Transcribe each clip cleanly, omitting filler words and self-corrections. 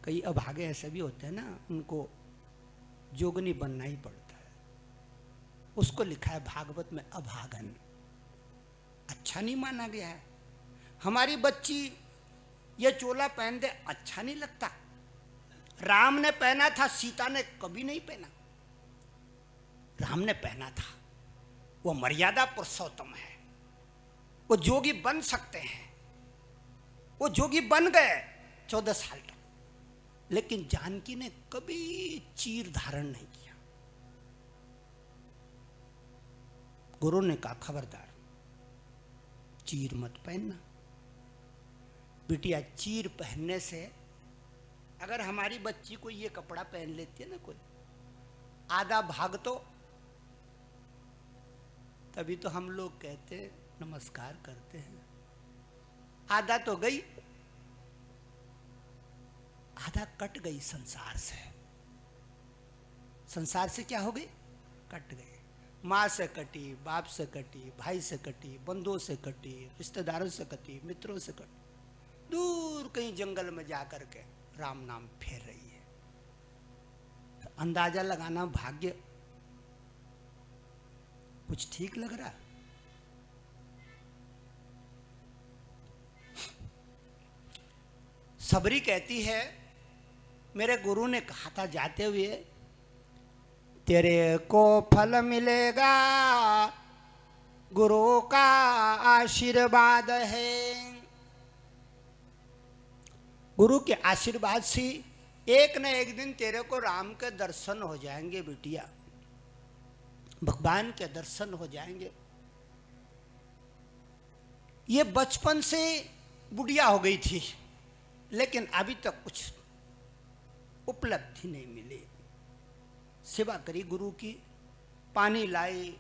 कई अभागे ऐसे भी होते हैं ना, उनको जोगनी बनना ही पड़ता है। उसको लिखा है भागवत में अभागन, अच्छा नहीं माना गया है। हमारी बच्ची ये चोला पहन दे, अच्छा नहीं लगता। राम ने पहना था, सीता ने कभी नहीं पहना। राम ने पहना था, वो मर्यादा पुरुषोत्तम है, वो जोगी बन सकते हैं, वो जोगी बन गए 14 साल तक। लेकिन जानकी ने कभी चीर धारण नहीं किया। गुरु ने कहा खबरदार, चीर मत पहनना। बिटिया, चीर पहनने से, अगर हमारी बच्ची को ये कपड़ा पहन लेती है ना कोई, आधा भाग तो, तभी तो हम लोग कहते नमस्कार करते हैं। आधा तो गई, आधा कट गई संसार से। संसार से क्या हो गई? कट गई। माँ से कटी, बाप से कटी, भाई से कटी, बंधुओं से कटी, रिश्तेदारों से कटी, मित्रों से कटी, दूर कहीं जंगल में जाकर के राम नाम फेर रही है। तो अंदाजा लगाना, भाग्य कुछ ठीक लग रहा? सबरी कहती है, मेरे गुरु ने कहा था जाते हुए, तेरे को फल मिलेगा, गुरु का आशीर्वाद है। गुरु के आशीर्वाद से एक न एक दिन तेरे को राम के दर्शन हो जाएंगे बिटिया, भगवान के दर्शन हो जाएंगे। ये बचपन से बुढ़िया हो गई थी, लेकिन अभी तक कुछ उपलब्धि नहीं मिली। सेवा करी गुरु की, पानी लाई,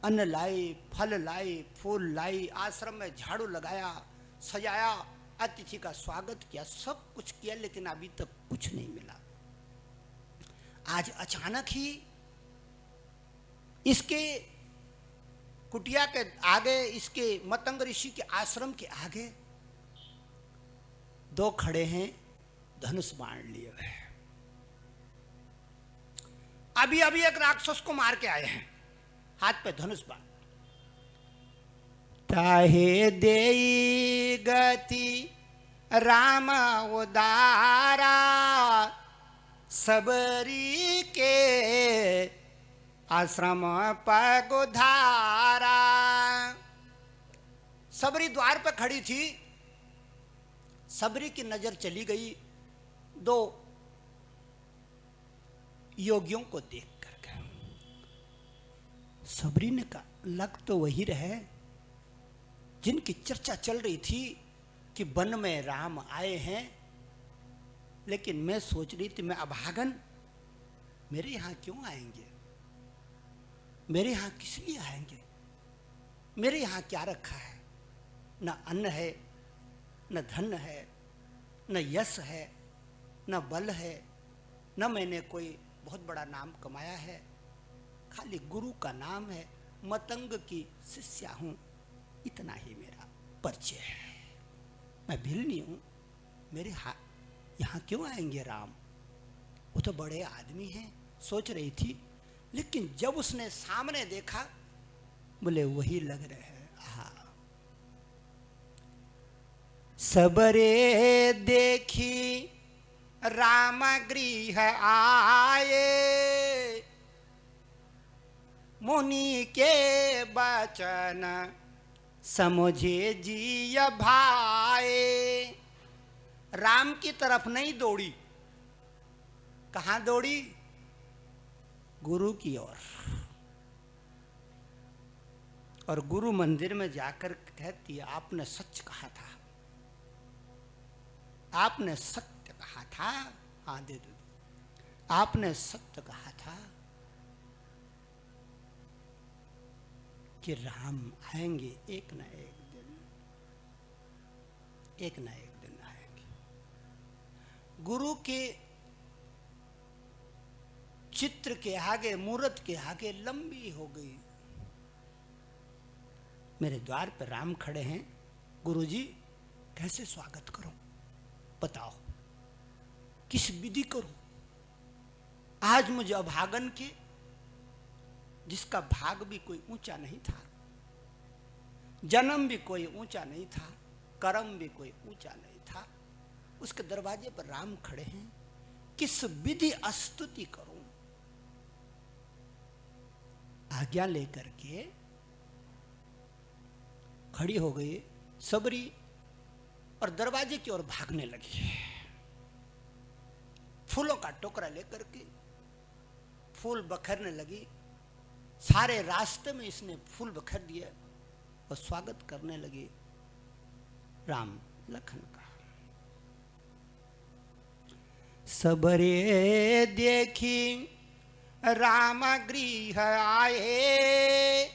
अन्न लाई, फल लाई, फूल लाई, आश्रम में झाड़ू लगाया, सजाया, अतिथि का स्वागत किया, सब कुछ किया, लेकिन अभी तक कुछ नहीं मिला। आज अचानक ही इसके कुटिया के आगे, इसके मतंग ऋषि के आश्रम के आगे दो खड़े हैं, धनुष बाण लिए हुए। अभी अभी एक राक्षस को मार के आए हैं, हाथ पे धनुष बाण। ताहे देई गति राम उदारा, सबरी के आश्रम पगुधारा। सबरी द्वार पर खड़ी थी, सबरी की नजर चली गई दो योगियों को देख करके। सबरी ने कहा, लग तो वही रहे जिनकी चर्चा चल रही थी कि वन में राम आए हैं, लेकिन मैं सोच रही थी, मैं अभागन मेरे यहां क्यों आएंगे? मेरे यहां किस लिए आएंगे? मेरे यहां क्या रखा है? न अन्न है, न धन है, न यश है, न बल है, न मैंने कोई बहुत बड़ा नाम कमाया है, खाली गुरु का नाम है, मतंग की शिष्या हूं, इतना ही मेरा परिचय है। मैं भिलनी हूं, मेरे यहां क्यों आएंगे राम? वो तो बड़े आदमी हैं, सोच रही थी। लेकिन जब उसने सामने देखा, बोले वही लग रहे हैं। हाँ, सबरे देखी राम गृह आए, मुनि के बचन समझे जी भाए। राम की तरफ नहीं दौड़ी, कहां दौड़ी? गुरु की ओर। और गुरु मंदिर में जाकर कहती है, आपने सच कहा था, आपने सत्य कहा था। हाँ, दे दो। आपने सत्य कहा था कि राम आएंगे एक न एक दिन, एक न एक दिन आएंगे। गुरु के चित्र के आगे, मूर्त के आगे लंबी हो गई। मेरे द्वार पर राम खड़े हैं, गुरुजी कैसे स्वागत करूं, बताओ। किस विधि करूं? आज मुझे अभागन के, जिसका भाग भी कोई ऊंचा नहीं था, जन्म भी कोई ऊंचा नहीं था, कर्म भी कोई ऊंचा नहीं था, उसके दरवाजे पर राम खड़े हैं, किस विधि स्तुति करूं? आज्ञा लेकर के खड़ी हो गई सबरी और दरवाजे की ओर भागने लगी। फूलों का टोकरा लेकर के फूल बखरने लगी। सारे रास्ते में इसने फूल बखर दिया और स्वागत करने लगी राम लखन का। सबरे देखी राम गृह आए,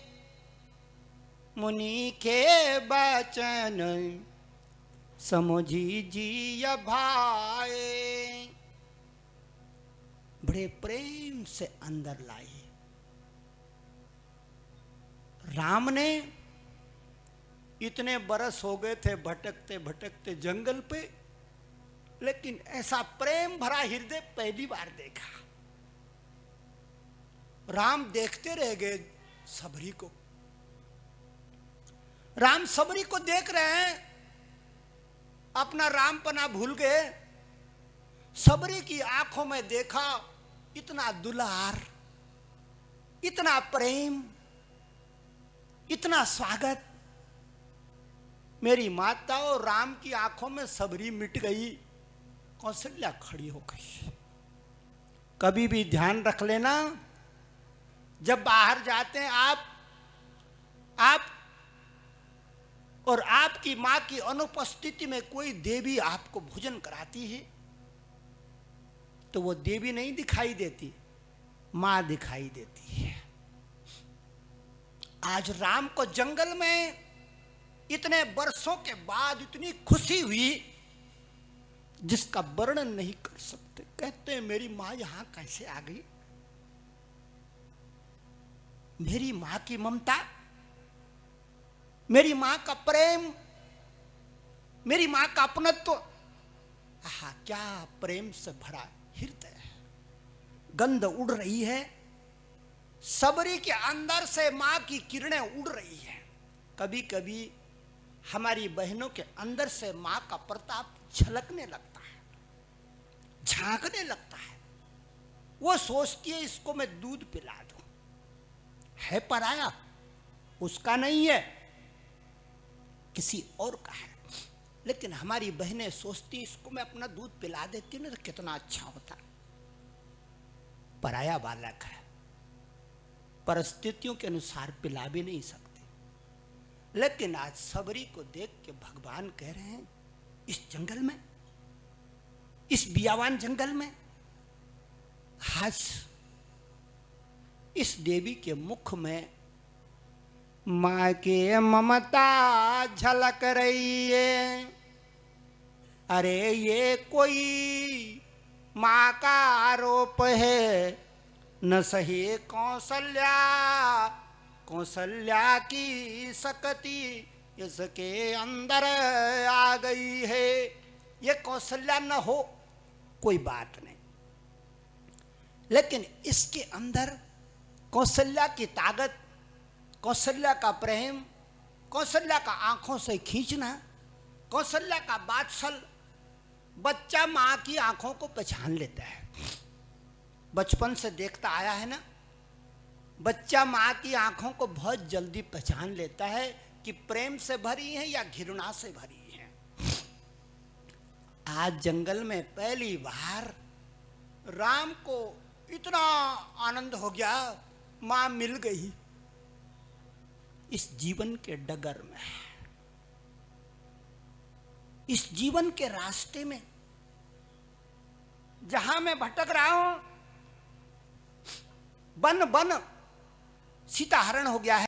मुनि के बचन समझी जिय भाए। बड़े प्रेम से अंदर लाई। राम ने इतने बरस हो गए थे भटकते भटकते जंगल पे, लेकिन ऐसा प्रेम भरा हृदय पहली बार देखा। राम देखते रह गए सबरी को। राम सबरी को देख रहे हैं, अपना रामपना भूल गए। सबरी की आंखों में देखा इतना दुलार, इतना प्रेम, इतना स्वागत। मेरी माता और राम की आंखों में सबरी मिट गई, कौशल्या खड़ी हो गई। कभी भी ध्यान रख लेना, जब बाहर जाते हैं आप और आपकी मां की अनुपस्थिति में कोई देवी आपको भोजन कराती है तो वो देवी नहीं दिखाई देती, मां दिखाई देती है। आज राम को जंगल में इतने वर्षों के बाद इतनी खुशी हुई जिसका वर्णन नहीं कर सकते। कहते हैं मेरी मां यहां कैसे आ गई? मेरी मां की ममता, मेरी मां का प्रेम, मेरी मां का अपनत्व, आहा क्या प्रेम से भरा हृदय है। गंध उड़ रही है, सबरी के अंदर से मां की किरणें उड़ रही हैं। कभी कभी हमारी बहनों के अंदर से मां का प्रताप झलकने लगता है, झांकने लगता है। वो सोचती है इसको मैं दूध पिला दूं, है पराया, उसका नहीं है, किसी और का है। लेकिन हमारी बहनें सोचती इसको मैं अपना दूध पिला देती ना तो कितना अच्छा होता। पराया बालक है, परिस्थितियों के अनुसार पिला भी नहीं सकते। लेकिन आज सबरी को देख के भगवान कह रहे हैं इस जंगल में, इस बियावान जंगल में आज इस देवी के मुख में मां के ममता झलक रही है। अरे ये कोई मां का आरोप है, न सही कौशल्या, कौशल्या की सकती इसके अंदर आ गई है। ये कौशल्या न हो कोई बात नहीं, लेकिन इसके अंदर कौशल्या की ताकत, कौशल्या का प्रेम, कौशल्या का आंखों से खींचना, कौशल्या का बात्सल। बच्चा मां की आंखों को पहचान लेता है, बचपन से देखता आया है ना। बच्चा मां की आंखों को बहुत जल्दी पहचान लेता है कि प्रेम से भरी है या घृणा से भरी है। आज जंगल में पहली बार राम को इतना आनंद हो गया, मां मिल गई। इस जीवन के डगर में, इस जीवन के रास्ते में जहां मैं भटक रहा हूं, बन बन सीता हरण हो गया है।